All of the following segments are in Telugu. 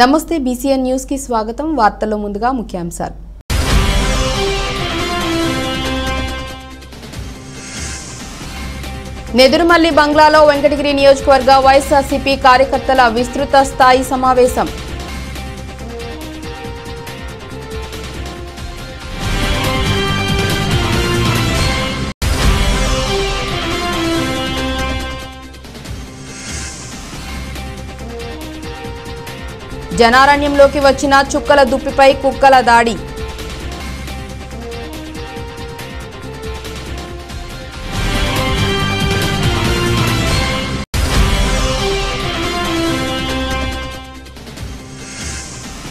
నమస్తే బీసీఎన్ న్యూస్ కి స్వాగతం. వార్తల్లో ముందుగా ముఖ్యాంశాలు. నెదురుమల్లి బంగ్లాలో వెంకటగిరి నియోజకవర్గ వైఎస్ఆర్సీపీ కార్యకర్తల విస్తృత స్థాయి సమావేశం. జనారణ్యంలోకి వచ్చిన చుక్కల దుప్పిపై కుక్కల దాడి.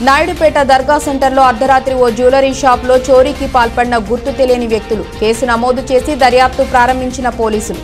నాయుడుపేట దర్గా సెంటర్లో అర్ధరాత్రి ఓ జ్యువెలరీ షాప్లో చోరీకి పాల్పడిన గుర్తు తెలియని వ్యక్తులు. కేసు నమోదు చేసి దర్యాప్తు ప్రారంభించిన పోలీసులు.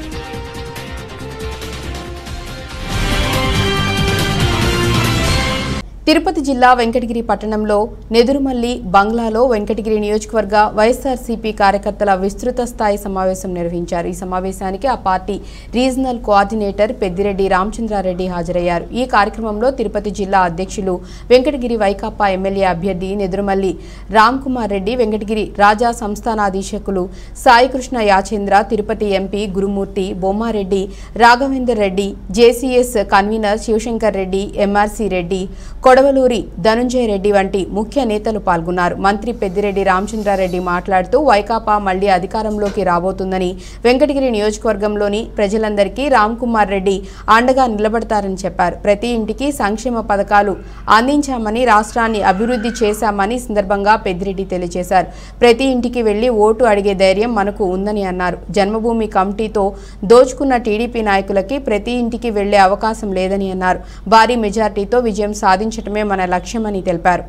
తిరుపతి జిల్లా వెంకటగిరి పట్టణంలో నెదురుమల్లి బంగ్లాలో వెంకటగిరి నియోజకవర్గ వైఎస్ఆర్సీపీ కార్యకర్తల విస్తృత స్థాయి సమావేశం నిర్వహించారు. ఈ సమావేశానికి ఆ party regional coordinator Peddireddy Ramachandra Reddy హాజరయ్యారు. ఈ కార్యక్రమంలో తిరుపతి జిల్లా అధ్యక్షులు వెంకటగిరి వైకాపా ఎమ్మెల్యే అభ్యర్థి నెదురుమల్లి రామ్కుమార్ రెడ్డి, వెంకటగిరి రాజా సంస్థానాధీశకులు Saikrishna Yachendra, Tirupati MP Gurumurthy, Bommareddy, Raghavender Reddy, JCS convener Shivashankar Reddy, MRC Reddy, Kodavaluri Dhanunjaya Reddy వంటి ముఖ్య నేతలు పాల్గొన్నారు. మంత్రి పెద్దిరెడ్డి రామచంద్రారెడ్డి మాట్లాడుతూ వైకాపా మళ్లీ అధికారంలోకి రాబోతుందని, వెంకటగిరి నియోజకవర్గంలోని ప్రజలందరికీ రామ్కుమార్ రెడ్డి అండగా నిలబడతారని చెప్పారు. ప్రతి ఇంటికి సంక్షేమ పథకాలు అందించామని, రాష్ట్రాన్ని అభివృద్ధి చేశామని సందర్భంగా పెద్దిరెడ్డి తెలియజేశారు. ప్రతి ఇంటికి వెళ్లి ఓటు అడిగే ధైర్యం మనకు ఉందని అన్నారు. జన్మభూమి కమిటీతో దోచుకున్న టీడీపీ నాయకులకి ప్రతి ఇంటికి వెళ్లే అవకాశం లేదని అన్నారు. భారీ మెజార్టీతో విజయం సాధించడమే మన లక్ష్యమని తెలిపారు.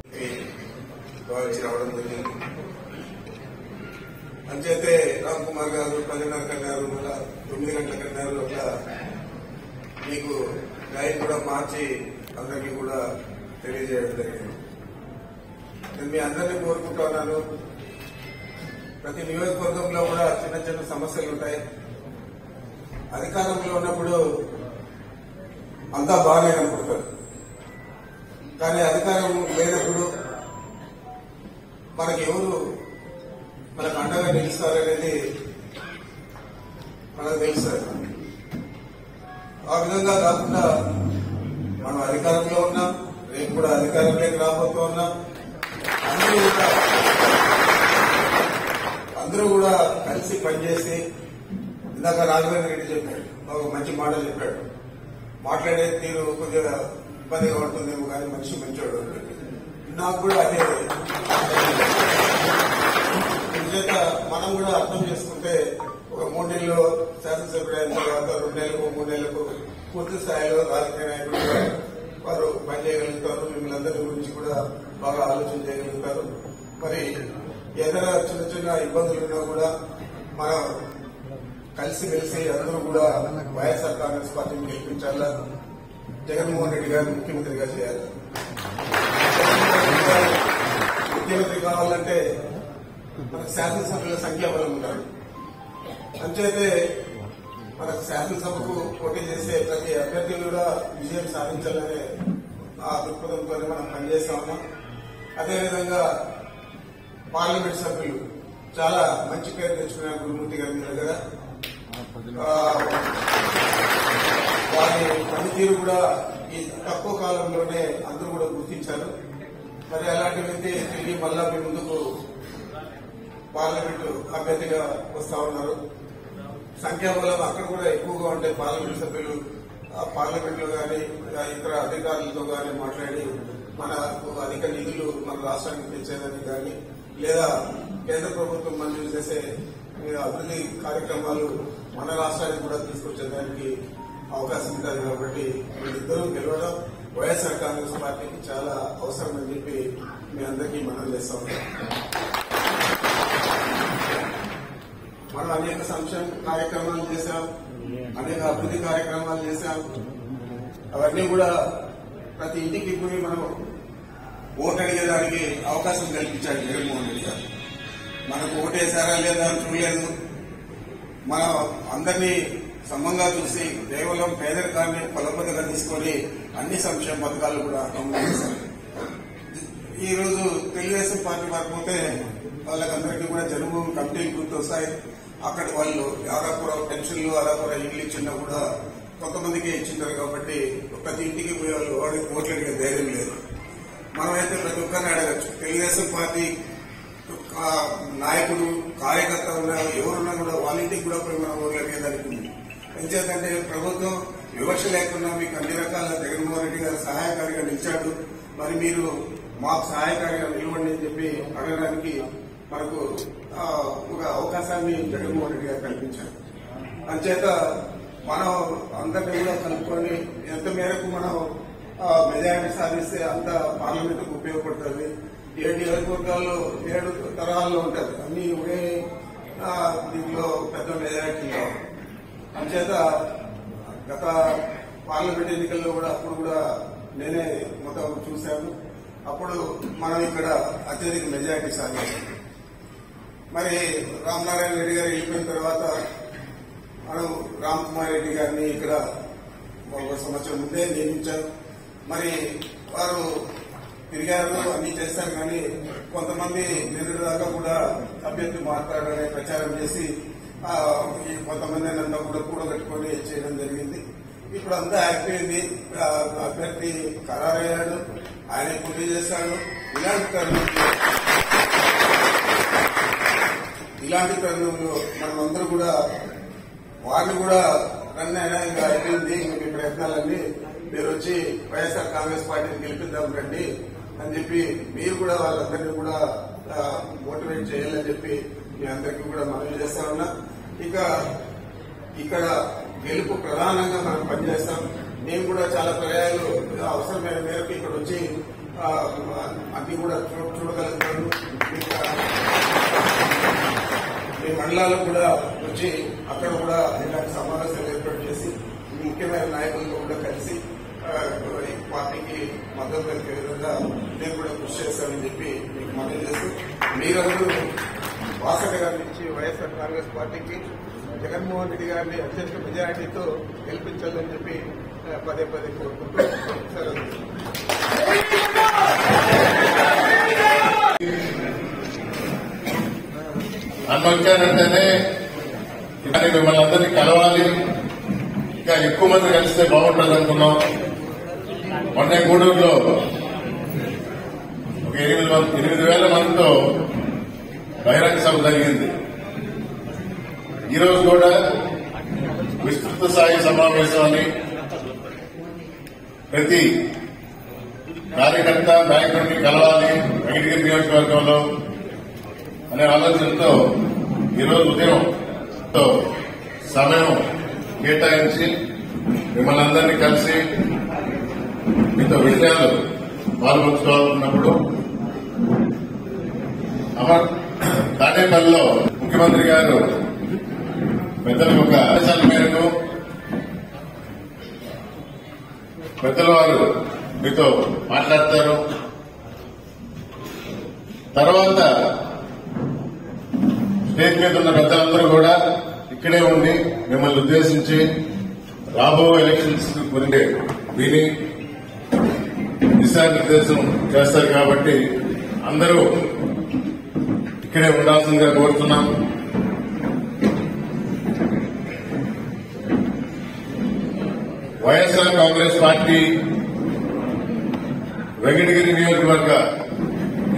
అంచేతే రామ్ కుమార్ గారు 10:30 కన్నారు, 9 గంటల కన్నారు. అట్లా మీకు టైం కూడా మార్చి అందరికీ కూడా తెలియజేయడం జరిగింది. నేను మీ అందరినీ కోరుకుంటున్నాను, ప్రతి నియోజకవర్గంలో కూడా చిన్న చిన్న సమస్యలు ఉంటాయి. అధికారంలో ఉన్నప్పుడు అంతా బాగానే అనుకుంటారు, కానీ అధికారం లేనప్పుడు మనకు ఎవరు మనకు అండగా నిలుస్తారనేది మనకు తెలుస్తుంది. ఆ విధంగా కాకుండా మనం అధికారంలో ఉన్నాం, రేపు కూడా అధికారంలోకి రాబోతూ ఉన్నాం. అందరూ కూడా కలిసి పనిచేసి, ఇందాక రాఘవేంద్ర రెడ్డి చెప్పాడు, ఒక మంచి మాటలు చెప్పాడు. మాట్లాడే తీరు కొద్దిగా ఇబ్బందిగా ఉంటుందేమో కానీ మనిషి మంచోడు. నాకు కూడా అదే చేత మనం కూడా అర్థం చేసుకుంటే ఒక 3 నెలలు శాసనసభ్యుడు అయిన తర్వాత 2 నెలలకు 3 నెలలకు పూర్తి స్థాయిలో రాజకీయ నాయకులుగా వారు పనిచేయగలుగుతారు. మిమ్మల్ని అందరి గురించి కూడా బాగా ఆలోచన చేయగలుగుతారు. మరి ఏదైనా చిన్న చిన్న ఇబ్బందులు ఉన్నా కూడా మనం కలిసిమెలిసి అందరూ కూడా వైఎస్ఆర్ కాంగ్రెస్ పార్టీని గెలిపించాలా, జగన్మోహన్ రెడ్డి గారిని ముఖ్యమంత్రిగా చేయాలి. ముఖ్యమంత్రి కావాలంటే మనకు శాసనసభ్యుల సంఖ్యాబలం ఉండాలి. అంచేతే మనకు శాసనసభకు పోటీ చేసే ప్రతి అభ్యర్థి కూడా విజయం సాధించాలనే ఆ దృక్పథంతోనే మనం పనిచేస్తా ఉన్నాం. అదేవిధంగా పార్లమెంట్ సభ్యులు చాలా మంచి పేరు తెచ్చుకున్నారు గురుమూర్తి గారి దగ్గర. వారి పనితీరు కూడా ఈ తక్కువ కాలంలోనే అందరూ కూడా గుర్తించారు. మరి అలాంటి వ్యక్తి తిరిగి మళ్ళా మీ ముందుకు పార్లమెంటు అభ్యర్థిగా వస్తా ఉన్నారు. సంఖ్యాబలం అక్కడ కూడా ఎక్కువగా ఉంటే పార్లమెంట్ సభ్యులు పార్లమెంట్ లో గానీ ఇతర అధికారులతో గానీ మాట్లాడి మనకు అధిక నిధులు మన రాష్ట్రానికి తెచ్చేదని కానీ, లేదా కేంద్ర ప్రభుత్వం మంజూరు చేసే అభివృద్ధి కార్యక్రమాలు మన రాష్ట్రానికి కూడా తీసుకొచ్చేదానికి అవకాశం ఉంటుంది. కాబట్టి వీళ్ళిద్దరూ గెలవడం వైఎస్ఆర్ కాంగ్రెస్ పార్టీకి చాలా అవసరమని చెప్పి మీ అందరికీ మనం చేస్తా ఉన్నాం. మనం అనేక సంక్షేమ కార్యక్రమాలు చేశాం, అనేక అభివృద్ధి కార్యక్రమాలు చేశాం. అవన్నీ కూడా ప్రతి ఇంటికి పోయి మనం ఓటు అడిగేదానికి అవకాశం కల్పించాడు జగన్మోహన్ రెడ్డి గారు. మనకు ఓటేసారా లేదా అని చూడలేదు. మనం అందరినీ సమంగా చూసి కేవలం పేదరికాన్ని ఫలప్రదంగా తీసుకొని అన్ని సంక్షేమ పథకాలు కూడా అమలు చేశారు. ఈ రోజు తెలుగుదేశం పార్టీ మారిపోతే వాళ్ళకందరికీ కూడా జన్మభూమి కమిటీలు గుర్తొస్తాయి. అక్కడ వాళ్ళు ఆదాపుర పెన్షన్లు ఆదాపుర ఇల్లు ఇచ్చినా కూడా కొంతమందికి ఇచ్చింటారు కాబట్టి ప్రతి ఇంటికి పోయి వాళ్ళు ఓట్లు అడిగే ధైర్యం లేదు. మనమైతే ప్రతి ఒక్కరిని అడగచ్చు. తెలుగుదేశం పార్టీ నాయకుడు కార్యకర్త ఎవరున్నా కూడా వాళ్ళ ఇంటికి కూడా పోయి మనం ఓట్లు అడిగేదానికి ఉంది. ఎంచేతంటే ప్రభుత్వం వివక్ష లేకుండా మీకు అన్ని రకాల జగన్మోహన్ రెడ్డి గారు సహాయకారిగా నిలిచాడు, మరి మీరు మాకు సహాయకారిగా నిలవండి అని చెప్పి అడగడానికి మనకు ఒక అవకాశాన్ని జగన్మోహన్ రెడ్డి గారు కల్పించారు. అంచేత మనం అందరినీ కూడా కలుపుకొని ఎంత మేరకు మనం మెజారిటీ సాధిస్తే అంత పార్లమెంటుకు ఉపయోగపడుతుంది. 7 నియోజకవర్గాల్లో 7 తరహాల్లో ఉంటుంది, అన్ని ఒకే దీంట్లో పెద్ద మెజారిటీలో. అంచేత గత పార్లమెంట్ ఎన్నికల్లో కూడా అప్పుడు కూడా నేనే మొత్తం చూశాను. అప్పుడు మనం ఇక్కడ అత్యధిక మెజారిటీ సాధించాం. మరి రామనారాయణ రెడ్డి గారు వెళ్ళిపోయిన తర్వాత మనం రామ్ కుమార్ రెడ్డి గారిని ఇక్కడ 1 సంవత్సరం ముందే నియమించారు. మరి వారు తిరిగారు, అన్ని చేశారు. కానీ కొంతమంది నిన్నటి దాకా కూడా అభ్యర్థి మాట్లాడారనే ప్రచారం చేసి కొంతమంది అంతా కూడా కూడగట్టుకొని చేయడం జరిగింది. ఇప్పుడు అంతా అయిపోయింది. అభ్యర్థి ఖరారయ్యాడు, ఆయన పోటీ చేశాడు. ఇలాంటి తరుణంలో మనమందరూ కూడా వారిని కూడా రన్నైనా ఇంకా అయిపోయింది, మీ ప్రయత్నాలన్నీ మీరు వచ్చి వైఎస్ఆర్ కాంగ్రెస్ పార్టీని గెలిపిద్దాం రండి అని చెప్పి మీరు కూడా వాళ్ళందరినీ కూడా మోటివేట్ చేయాలని చెప్పి మీ అందరికీ కూడా మనవి చేస్తా ఉన్నా. ఇక ఇక్కడ గెలుపు ప్రధానంగా మనం పనిచేస్తాం. నేను కూడా చాలా పర్యాయాలు అవసరమైన మేరకు ఇక్కడ వచ్చి అన్ని కూడా చూడగలుగుతాను. మీ మండలాలకు కూడా వచ్చి అక్కడ కూడా ఇలాంటి సమావేశాలు ఏర్పాటు చేసి ముఖ్యమైన నాయకులతో కూడా కలిసి పార్టీకి మద్దతు తెలిపే విధంగా నేను కూడా కృషి చేస్తానని చెప్పి మీకు మనవి చేస్తూ, మీరందరూ వాసక గారి నుంచి వైఎస్ఆర్ కాంగ్రెస్ పార్టీకి జగన్మోహన్ రెడ్డి గారిని అత్యధిక మెజారిటీతో గెలిపించాలని చెప్పి పదే పదే కోరుకుంటూ అనుమతించారంటేనే మిమ్మల్ని అందరినీ కలవాలి, ఇంకా ఎక్కువ మంది కలిస్తే బాగుంటుంది అనుకున్నాం. మొన్న గూడూరులో ఒక 8,000 మందితో బహిరంగ సభ జరిగింది. ఈరోజు కూడా విస్తృత స్థాయి సమావేశం అని ప్రతి కార్యకర్త నాయకుడిని కలవాలి వెంకటగిరి నియోజకవర్గంలో అనే ఆలోచనతో ఈరోజు ఉదయం సమయం కేటాయించి మిమ్మల్ని అందరినీ కలిసి మీతో విషయాలు పాల్గొంచుకోవాలన్నప్పుడు తాడేపల్లిలో ముఖ్యమంత్రి గారు పెద్దలకు ఒక ఆదేశాల మేరకు పెద్దల వారు మీతో మాట్లాడతారు. తర్వాత స్టేజ్ మీద ఉన్న పెద్దలందరూ కూడా ఇక్కడే ఉండి మిమ్మల్ని ఉద్దేశించి రాబో ఎలక్షన్స్ గురించి విని దిశానిర్దేశం చేస్తారు. కాబట్టి అందరూ ఇక్కడే ఉండాల్సిందిగా కోరుతున్నాం. వైఎస్ఆర్ కాంగ్రెస్ పార్టీ వెంకటగిరి నియోజకవర్గ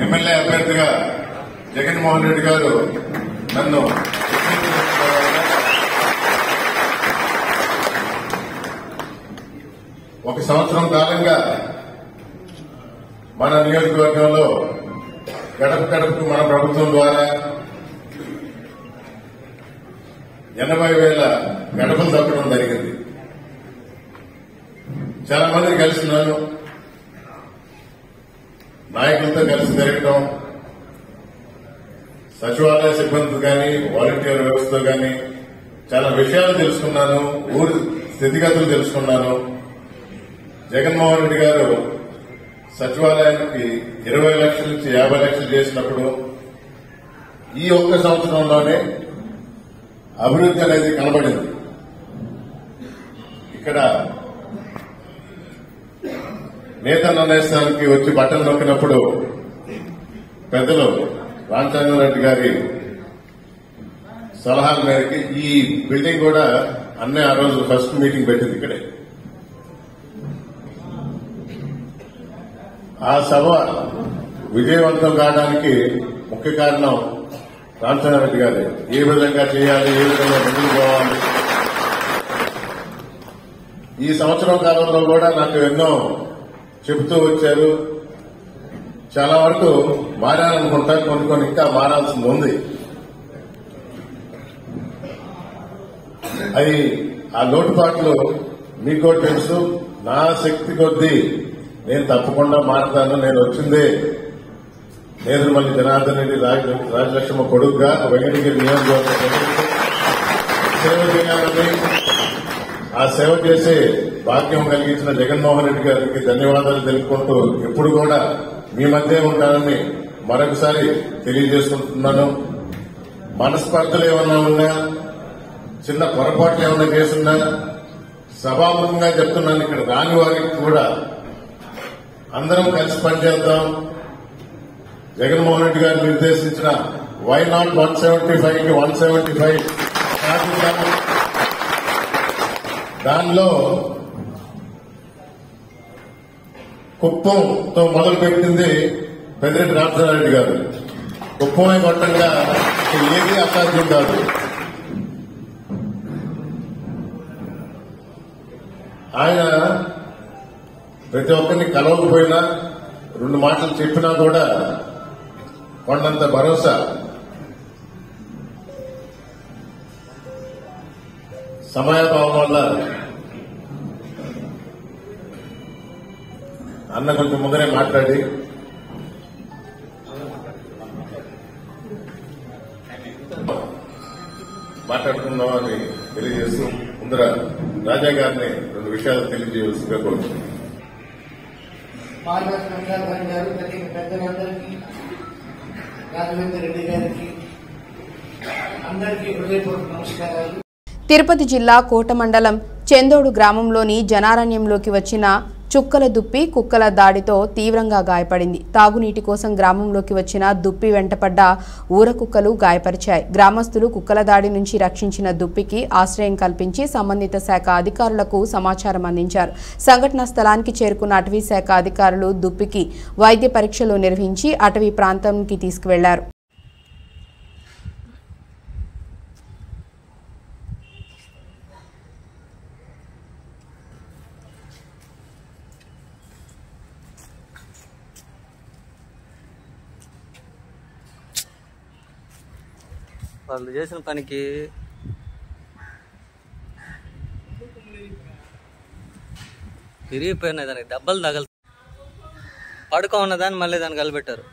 ఎమ్మెల్యే అభ్యర్థిగా జగన్మోహన్ రెడ్డి గారు నన్ను ఒక సంవత్సరం కాలంగా మన నియోజకవర్గంలో గడప గడపకు మన ప్రభుత్వం ద్వారా 80,000 గడపలు తప్పడం జరిగింది. చాలా మందిని కలిసినాను, నాయకులతో కలిసి తిరగడం, సచివాలయ సిబ్బంది కానీ వాలంటీర్ వ్యవస్థతో కానీ చాలా విషయాలు తెలుసుకున్నాను, ఊరి స్థితిగతులు తెలుసుకున్నాను. జగన్మోహన్ రెడ్డి గారు సచివాలయానికి 20 లక్షల నుంచి 50 లక్షలు చేసినప్పుడు ఈ ఒక్క సంవత్సరంలోనే అభివృద్ధి అనేది కనబడింది. ఇక్కడ నేతన్న నేస్తానికి వచ్చి బట్టలు నొక్కినప్పుడు పెద్దలు రామచంద్రారెడ్డి గారి సలహాల మేరకు ఈ బిల్డింగ్ కూడా అన్నీ ఆ రోజు ఫస్ట్ మీటింగ్ పెట్టింది ఇక్కడే. ఆ సభ విజయవంతం కావడానికి ముఖ్య కారణం రామచంద్రారెడ్డి గారే. ఏ విధంగా చేయాలి, ఏ విధంగా ముందుకు పోవాలి. ఈ సంవత్సరం కాలంలో కూడా నాకు ఎన్నో చెబుతూ వచ్చారు. చాలా వరకు మారాలనుకుంటా, కొన్ని ఇంకా మారాల్సింది ఉంది. అది ఆ లోటుపాట్లు మీకు తెలుసు. నా శక్తి కొద్దీ నేను తప్పకుండా మారుతాను. నేను వచ్చిందే నేదురుమల్లి జనార్దన్ రెడ్డి రాజలక్ష్మ కొడుకుగా వెంకటగిరి నియోజకవర్గం సేవ చేయాలని, ఆ సేవ చేసే భాగ్యం కలిగించిన జగన్మోహన్ రెడ్డి గారికి ధన్యవాదాలు తెలుపుకుంటూ ఎప్పుడు కూడా మీ మధ్య ఉంటానని మరొకసారి తెలియజేసుకుంటున్నాను. మనస్పర్ధలు ఏమన్నా ఉన్నా, చిన్న పొరపాట్లు ఏమన్నా చేస్తున్నా సభాముఖంగా చెప్తున్నాను. ఇక్కడ రాని వారికి కూడా అందరం కలిసి పనిచేద్దాం. జగన్మోహన్ రెడ్డి గారు నిర్దేశించిన వై నాట్ 175 కి 175 సాధించాము. దానిలో కుప్పంతో మొదలుపెట్టింది పెద్దిరెడ్డి రామచంద్రారెడ్డి గారు. కుప్పమే కొట్టంగా ఏది అసాధ్యం కాదు. ఆయన ప్రతి ఒక్కరిని కలవకపోయినా, 2 మాటలు చెప్పినా కూడా కొండంత భరోసా. సమయాభావం వల్ల అన్న కొంచెం ముందరే మాట్లాడి మాట్లాడుకుందామని తెలియజేస్తూ ముందర రాజా గారిని 2 విషయాలు తెలియజేయవలసిందిగా కోరుతున్నాను. పెద్దలందరికీ, రాఘవేంద్ర రెడ్డి గారికి అందరికీ హృదయపూర్వక నమస్కారాలు. తిరుపతి జిల్లా కోట మండలం చెందోడు గ్రామంలోని జనారణ్యంలోకి వచ్చిన చుక్కల దుప్పి కుక్కల దాడితో తీవ్రంగా గాయపడింది. తాగునీటి కోసం గ్రామంలోకి వచ్చిన దుప్పి వెంటపడ్డ ఊర కుక్కలు గాయపరిచాయి. గ్రామస్తులు కుక్కల దాడి నుంచి రక్షించిన దుప్పికి ఆశ్రయం కల్పించి సంబంధిత శాఖ అధికారులకు సమాచారం అందించారు. సంఘటనా స్థలానికి చేరుకున్న అటవీ శాఖ అధికారులు దుప్పికి వైద్య పరీక్షలు నిర్వహించి అటవీ ప్రాంతానికి తీసుకువెళ్లారు. వాళ్ళు చేసిన పనికి విరిగిపోయినాయి. దానికి దెబ్బలు తగలు పడుకో ఉన్నదాన్ని మళ్ళీ దాన్ని కలిపెట్టారు.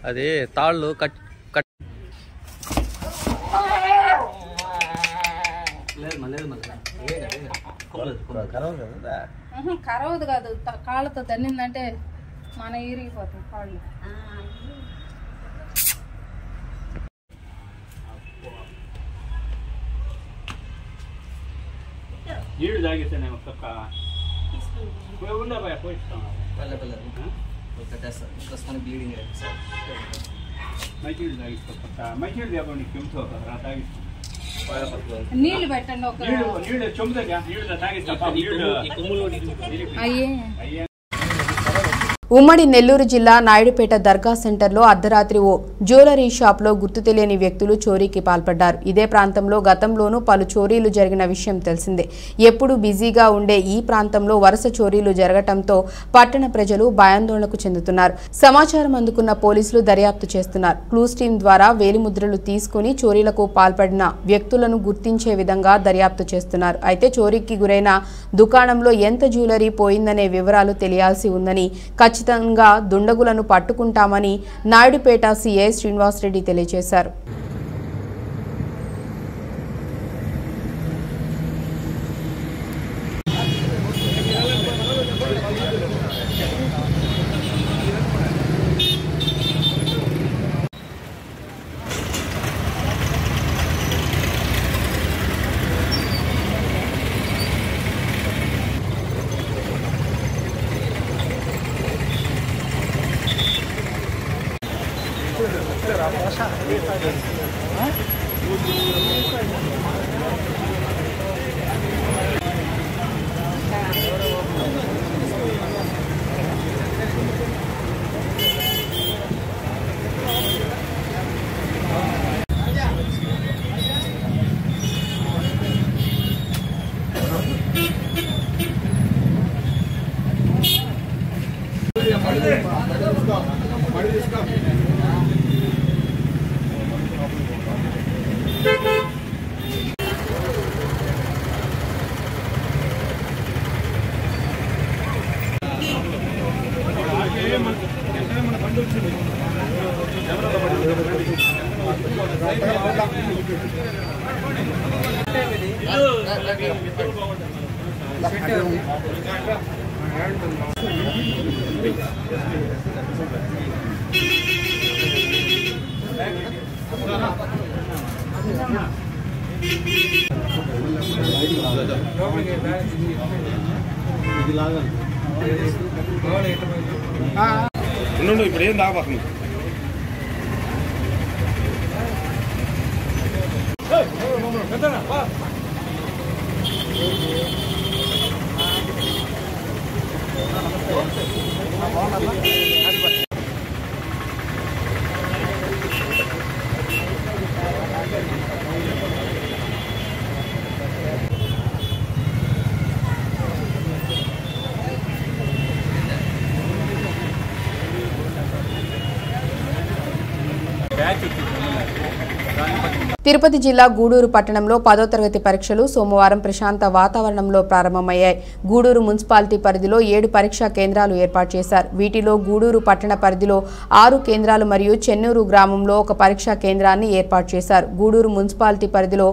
అది తాళ్ళు కట్ కరవదు కాదు, కాళ్ళతో దన్నిందంటే మన ఇరిగిపోతుంది కాళ్ళు. నీళ్లు తాగిస్తేనే ఒక్క కట్టేస్తారు బ్లీడింగ్ మంచినీళ్ళు తాగిస్తా. మంచినీళ్ళు తేపండి, చెంతో తాగిస్తాం. నీళ్లు పెట్టండి, ఒక నీళ్ళు చెంపుతా నీళ్ళు తాగిస్తా. అయ్యే ఉమ్మడి నెల్లూరు జిల్లా నాయుడుపేట దర్గా సెంటర్లో అర్ధరాత్రి ఓ జ్యువెలరీ షాప్లో గుర్తు తెలియని వ్యక్తులు చోరీకి పాల్పడ్డారు. ఇదే ప్రాంతంలో గతంలోనూ పలు చోరీలు జరిగిన విషయం తెలిసిందే. ఎప్పుడూ బిజీగా ఉండే ఈ ప్రాంతంలో వరుస చోరీలు జరగటంతో పట్టణ ప్రజలు భయాందోళనకు చెందుతున్నారు. సమాచారం అందుకున్న పోలీసులు దర్యాప్తు చేస్తున్నారు. క్లూస్ టీం ద్వారా వేలిముద్రలు తీసుకుని చోరీలకు పాల్పడిన వ్యక్తులను గుర్తించే విధంగా దర్యాప్తు చేస్తున్నారు. అయితే చోరీకి గురైన దుకాణంలో ఎంత జ్యువెలరీ పోయిందనే వివరాలు తెలియాల్సి ఉందని, ఖచ్చితంగా దుండగులను పట్టుకుంటామని నాయుడుపేట సీఐ శ్రీనివాసరెడ్డి తెలియజేశారు. ఇప్పుడు ఏం దాబాకు తిరుపతి జిల్లా గూడూరు పట్టణంలో 10వ తరగతి పరీక్షలు సోమవారం ప్రశాంత వాతావరణంలో ప్రారంభమయ్యాయి. గూడూరు మున్సిపాలిటీ పరిధిలో 7 పరీక్షా కేంద్రాలు ఏర్పాటు చేశారు. వీటిలో గూడూరు పట్టణ పరిధిలో 6 కేంద్రాలు మరియు చెన్నూరు గ్రామంలో ఒక పరీక్షా కేంద్రాన్ని ఏర్పాటు చేశారు. గూడూరు మున్సిపాలిటీ పరిధిలో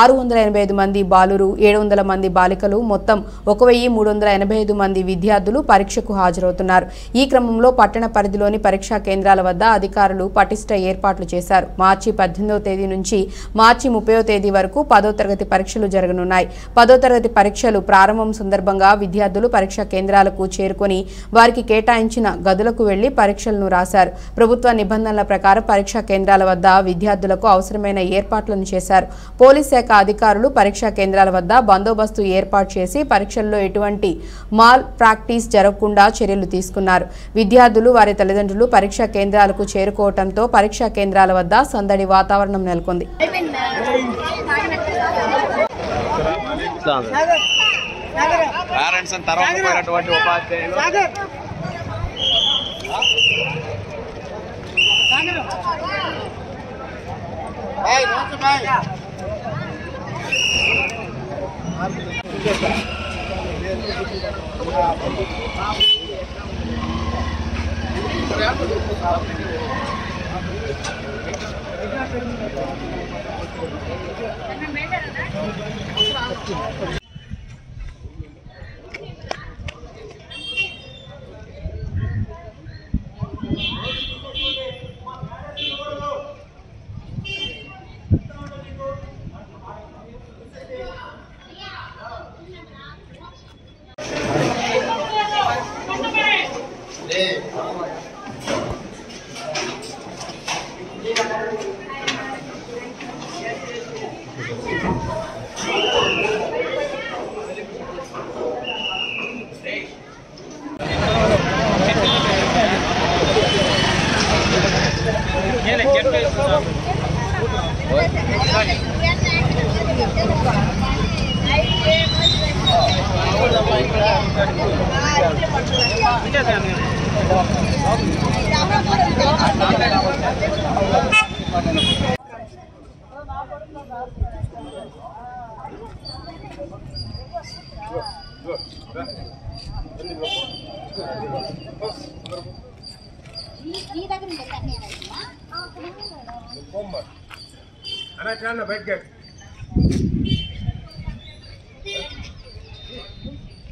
685 మంది బాలురు, 700 మంది బాలికలు, మొత్తం 1385 మంది విద్యార్థులు పరీక్షకు హాజరవుతున్నారు. ఈ క్రమంలో పట్టణ పరిధిలోని పరీక్షా కేంద్రాల వద్ద అధికారులు పటిష్ట ఏర్పాట్లు చేశారు. మార్చి 18వ తేదీ నుంచి మార్చి 30వ తేదీ వరకు 10వ తరగతి పరీక్షలు జరగనున్నాయి. 10వ తరగతి పరీక్షలు ప్రారంభం సందర్భంగా విద్యార్థులు పరీక్షా కేంద్రాలకు చేరుకొని వారికి కేటాయించిన గదులకు వెళ్లి పరీక్షలను రాశారు. ప్రభుత్వ నిబంధనల ప్రకారం పరీక్షా కేంద్రాల వద్ద విద్యార్థులకు అవసరమైన ఏర్పాట్లను చేశారు. పోలీస్ శాఖ అధికారులు పరీక్షా కేంద్రాల వద్ద బందోబస్తు ఏర్పాటు చేసి పరీక్షల్లో ఎటువంటి మాల్ ప్రాక్టీస్ జరగకుండా చర్యలు తీసుకున్నారు. విద్యార్థులు వారి తల్లిదండ్రులు పరీక్షా కేంద్రాలకు చేరుకోవడంతో పరీక్షా కేంద్రాల వద్ద సందడి వాతావరణం నెలకొంది. పేరెంట్స్ తరవకపోయినటువంటి ఉపాధ్యాయులు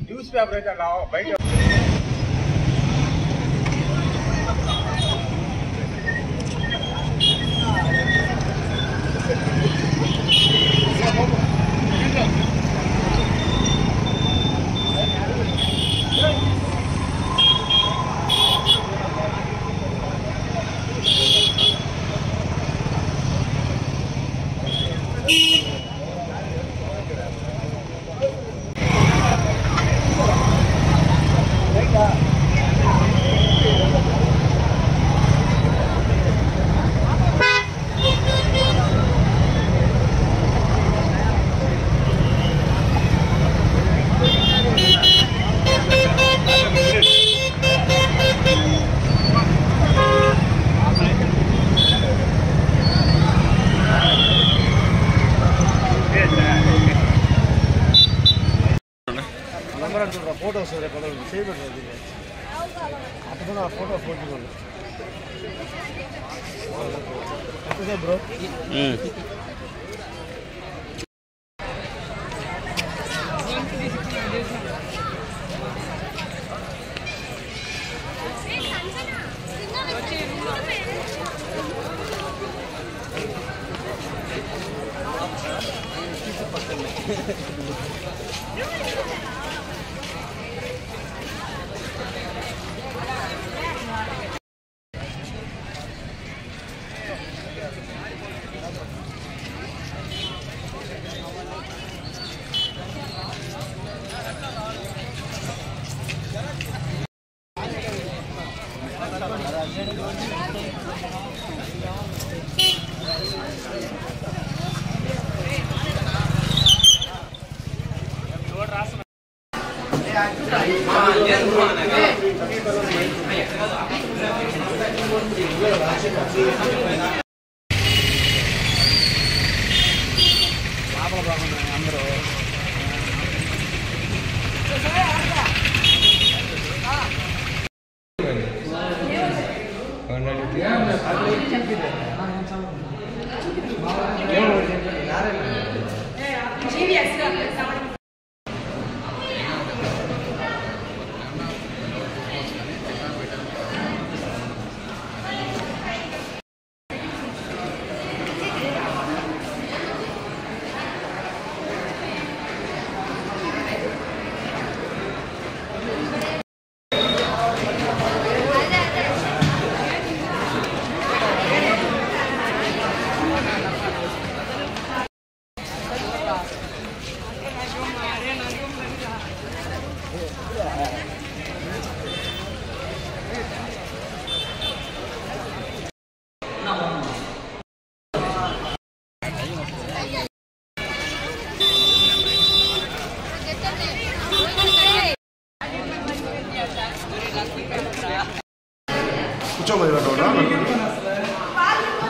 న్యూస్ పేపర్ అయితే బయట బ్రో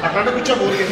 అక్కడ కూర్చోబోలి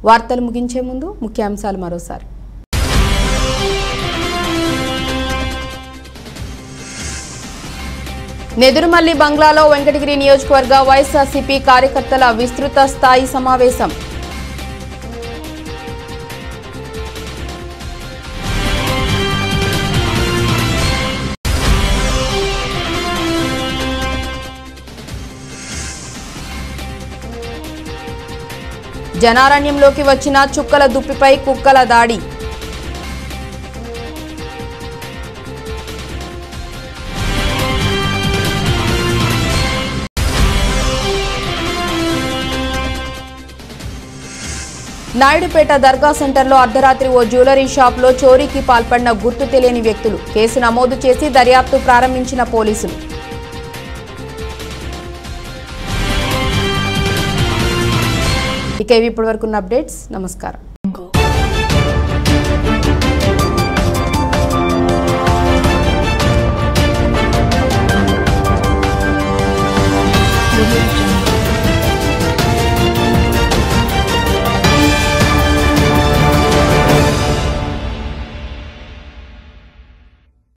వార్తలు ముగించే ముందు ముఖ్యాంశాలు మరోసారి. నెదురుమల్లి బంగ్లాలో వెంకటగిరి నియోజకవర్గ వైఎస్ఆర్సీపీ కార్యకర్తల విస్తృత స్థాయి సమావేశం. జనారణ్యంలోకి వచ్చిన చుక్కల దుప్పిపై కుక్కల దాడి. నాయుడుపేట దర్గా సెంటర్లో అర్ధరాత్రి ఓ జ్యువెలరీ షాప్లో చోరీకి పాల్పడిన గుర్తు తెలియని వ్యక్తులు. కేసు నమోదు చేసి దర్యాప్తు ప్రారంభించిన పోలీసులు. ఇక ఇవి ఇప్పటివరకున్న అప్డేట్స్. నమస్కారం.